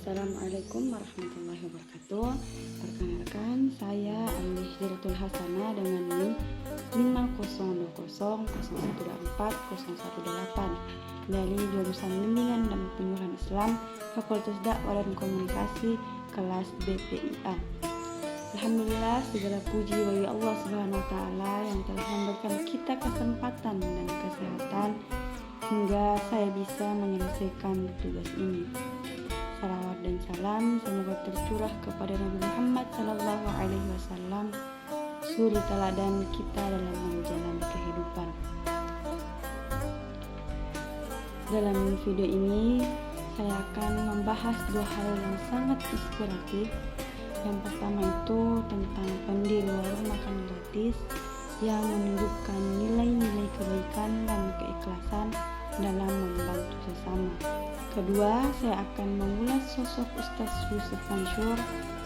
Assalamualaikum warahmatullahi wabarakatuh. Perkenalkan, saya Al-Hijratul Hasanah dengan NIM 502001140118 dari jurusan Bimbingan dan Penyuluhan Islam Fakultas Dakwah dan Komunikasi kelas BPIA. Alhamdulillah, segala puji bagi Allah Subhanahu wa taala yang telah memberikan kita kesempatan dan kesehatan hingga saya bisa menyelesaikan tugas ini. Salawat dan salam semoga tercurah kepada Nabi Muhammad Sallallahu Alaihi Wasallam, suri teladan kita dalam menjalani kehidupan. Dalam video ini saya akan membahas dua hal yang sangat inspiratif. Yang pertama itu tentang pendiri warung makan gratis yang menunjukkan nilai-nilai kebaikan dan keikhlasan dalam membantu sesama. Kedua, saya akan mengulas sosok Ustaz Yusuf Mansur,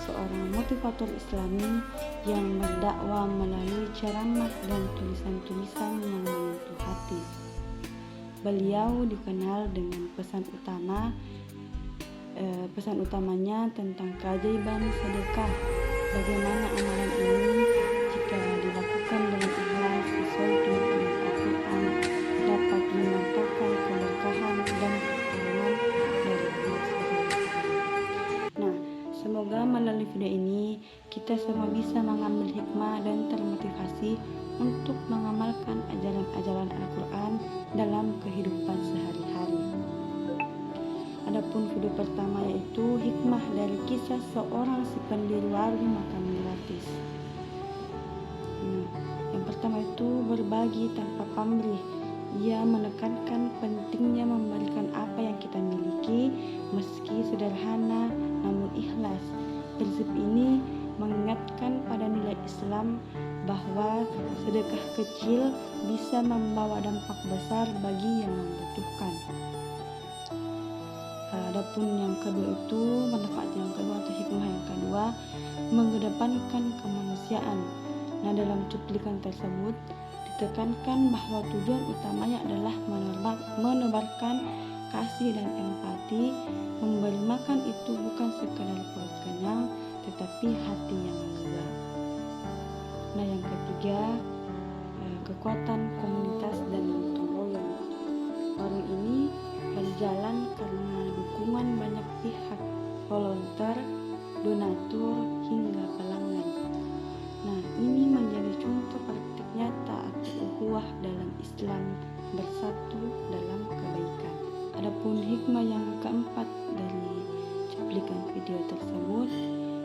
seorang motivator Islami yang berdakwah melalui ceramah dan tulisan-tulisan yang menyentuh hati. Beliau dikenal dengan pesan utamanya tentang keajaiban sedekah. Bagaimana amalan ini jika dilakukan dengan ikhlas sesuai tuntunan Al-Quran dapat mendatangkan keberkahan dan pertolongan dari Allah SWT. Nah, semoga melalui video ini kita semua bisa mengambil hikmah dan termotivasi untuk mengamalkan ajaran-ajaran Al-Quran dalam kehidupan sehari-hari. Adapun video pertama yaitu hikmah dari kisah seorang si pendiri warung makan gratis. Yang pertama itu berbagi tanpa pamrih. Ia menekankan pentingnya memberikan apa yang kita miliki, meski sederhana namun ikhlas. Prinsip ini mengingatkan pada nilai Islam bahwa sedekah kecil bisa membawa dampak besar bagi yang membutuhkan. Adapun yang kedua itu manfaat yang kedua atau hikmah yang kedua, mengedepankan kemanusiaan. Nah, dalam cuplikan tersebut ditekankan bahwa tujuan utamanya adalah menebarkan kasih dan empati. Memberi makan itu bukan sekadar perut kenyang, tetapi hati yang lega. Nah, yang ketiga, kekuatan komunitas dan gotong royong. Warung ini berjalan karena dukungan banyak pihak, volunteer, donatur, hingga pelanggan. Nah, ini menjadi contoh praktik nyata atau ukhuwah dalam Islam, bersatu dalam kebaikan. Adapun hikmah yang keempat dari cuplikan video tersebut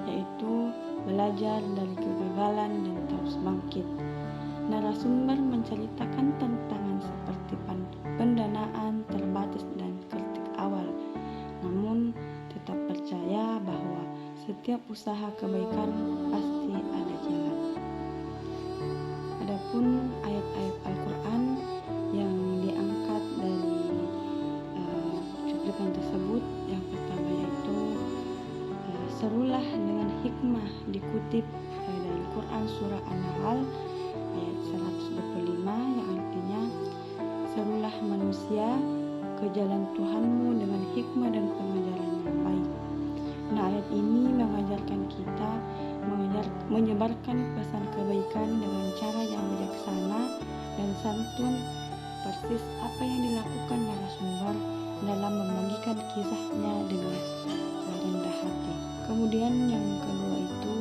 yaitu belajar dari kegagalan dan terus bangkit. Narasumber menceritakan tantangan seperti pendanaan terbatas dan kritik awal, namun tetap percaya bahwa setiap usaha kebaikan pasti ada jalan. Adapun ayat-ayat Al-Quran yang diangkat dari cuplikan tersebut, yang pertama yaitu serulah dengan hikmah, dikutip dari Quran surah An-Nahl ayat 125 yang artinya serulah manusia ke jalan Tuhanmu dengan hikmah dan pengajaran yang baik. Nah, ayat ini mengajarkan kita menyebarkan pesan kebaikan dengan cara yang bijaksana dan santun, persis apa yang dilakukan narasumber dalam membagikan kisahnya dengan rendah hati. Kemudian yang kedua itu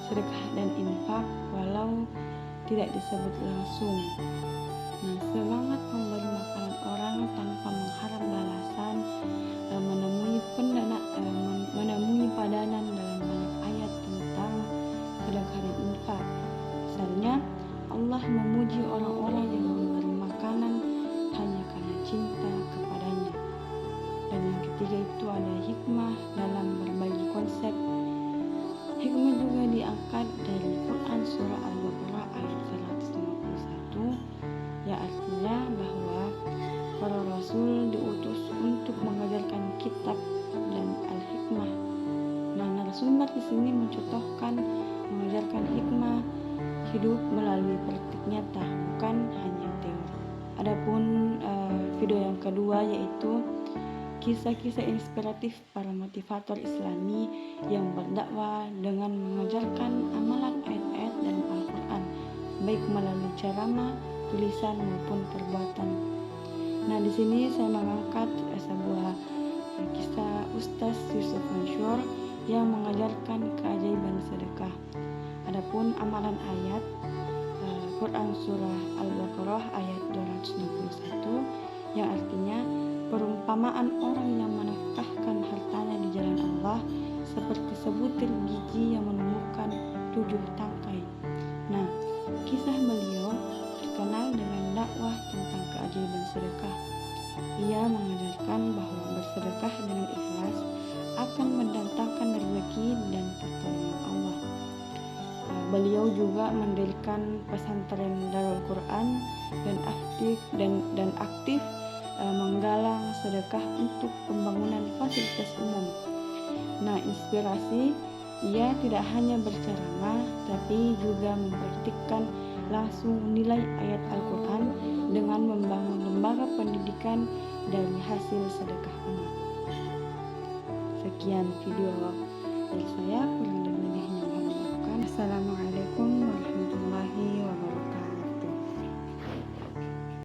sedekah dan infak walau tidak disebut langsung. Nah, semangat memberi makanan orang tanpa mengharap balasan menemui padanan dalam banyak ayat tentang sedekah dan infak. Misalnya, Allah memuji orang-orang yang memberi makanan hanya karena cinta kepadanya. Dan yang ketiga itu ada hikmah dalam berbagi konsep. Hikmah juga diangkat dari Quran surah Al-Baqarah ayat 151, yang artinya bahwa para rasul diutus untuk mengajarkan kitab dan al-hikmah. Nah, narasumber di sini mencontohkan mengajarkan hikmah hidup melalui praktik nyata, bukan hanya teori. Adapun video yang kedua yaitu kisah-kisah inspiratif para motivator Islami yang berdakwah dengan mengajarkan amalan ayat-ayat dalam Al-Quran, baik melalui ceramah, tulisan maupun perbuatan. Nah, di sini saya mengangkat sebuah kisah Ustaz Yusuf Mansur yang mengajarkan keajaiban sedekah. Adapun amalan ayat Quran surah Al-Baqarah ayat 261 yang artinya perumpamaan orang yang menafkahkan hartanya di jalan Allah seperti sebutir biji yang menemukan 7 tangkai. Nah, kisah beliau terkenal dengan dakwah tentang keajaiban sedekah. Ia mengajarkan bahwa bersedekah dengan ikhlas akan mendatangkan rezeki dan pertolongan Allah. Beliau juga mendirikan pesantren Darul Quran dan aktif menggalang sedekah untuk pembangunan fasilitas umum. Nah, inspirasi, ia tidak hanya berceramah tapi juga mempraktikkan langsung nilai ayat Al-Quran dengan membangun lembaga pendidikan dari hasil sedekah umat. Sekian video dari saya.